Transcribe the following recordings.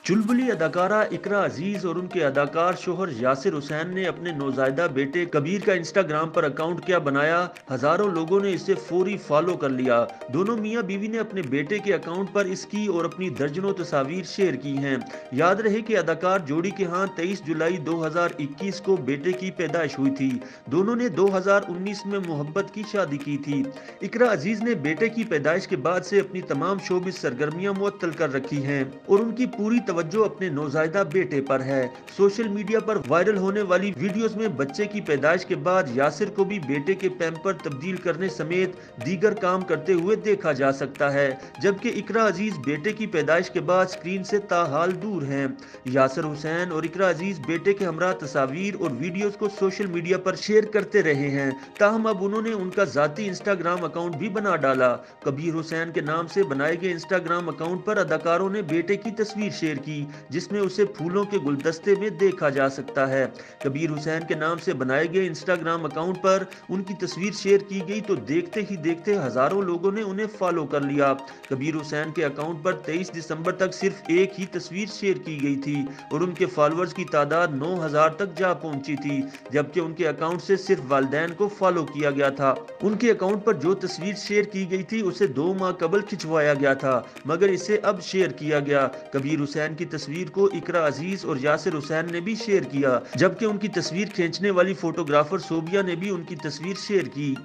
चुलबुली अदाकारा इकरा अजीज और उनके अदाकार शोहर यासिर हुसैन ने अपने नौजायदा बेटे कबीर का इंस्टाग्राम पर अकाउंट क्या बनाया। हजारों लोगों ने इसे फौरी फॉलो कर लिया। दोनों मियां बीवी ने अपने बेटे के अकाउंट पर इसकी और अपनी दर्जनों तस्वीर शेयर की हैं। याद रहे कि अदाकार जोड़ी के यहाँ 23 जुलाई 2021 को बेटे की पैदाइश हुई थी। दोनों ने 2019 में मोहब्बत की शादी की थी। इकरा अजीज ने बेटे की पैदाइश के बाद से अपनी तमाम शोबिस सरगर्मियां मुअत्तल कर रखी हैं और उनकी पूरी तवज्जो अपने नौजायदा बेटे पर है। सोशल मीडिया पर वायरल होने वाली वीडियोस में बच्चे की पैदाइश के बाद यासिर को भी बेटे के पैम्पर तब्दील करने समेत दीगर काम करते हुए देखा जा सकता है, जबकि इकरा अजीज बेटे की पैदाइश के बाद स्क्रीन से ताहाल दूर हैं। यासिर हुसैन और इकरा अजीज बेटे के हमरा तस्वीर और वीडियोस को सोशल मीडिया पर शेयर करते रहे हैं, ताहम अब उन्होंने उनका जाती इंस्टाग्राम अकाउंट भी बना डाला। कबीर हुसैन के नाम से बनाए गए इंस्टाग्राम अकाउंट पर अदाकारों ने बेटे की तस्वीर शेयर की, जिसमें उसे फूलों के गुलदस्ते में देखा जा सकता है। कबीर हुसैन के नाम से बनाए गए इंस्टाग्राम अकाउंट पर उनकी तस्वीर शेयर की गई तो देखते ही देखते हजारों लोगों ने उन्हें फॉलो कर लिया। कबीर हुसैन के अकाउंट पर 23 दिसंबर तक सिर्फ एक ही तस्वीर शेयर की गई थी और उनके फॉलोअर्स की तादाद 9000 तक जा पहुंची थी, जबकि उनके अकाउंट से सिर्फ वालिदैन को फॉलो किया गया था। उनके अकाउंट पर जो तस्वीर शेयर की गई थी उसे 2 माह कबल खिंचवाया गया था, मगर इसे अब शेयर किया गया। कबीर हुसैन की तस्वीर को इकरा अजीज और यासिर हुसैन ने भी शेयर किया, जबकि उनकी तस्वीर खींचने वाली फोटोग्राफर सोबिया ने भी उनकी तस्वीर शेयर की।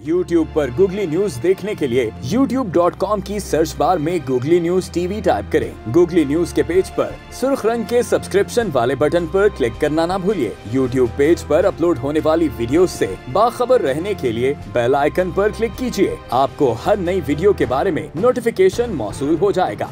YouTube पर गूगली न्यूज देखने के लिए youtube.com की सर्च बार में गूगली न्यूज टीवी टाइप करें। गूगली न्यूज के पेज पर सुर्ख रंग के सब्सक्रिप्शन वाले बटन पर क्लिक करना ना भूलिए। YouTube पेज पर अपलोड होने वाली वीडियोस से बाखबर रहने के लिए बेल आइकन पर क्लिक कीजिए। आपको हर नई वीडियो के बारे में नोटिफिकेशन मौसूल हो जाएगा।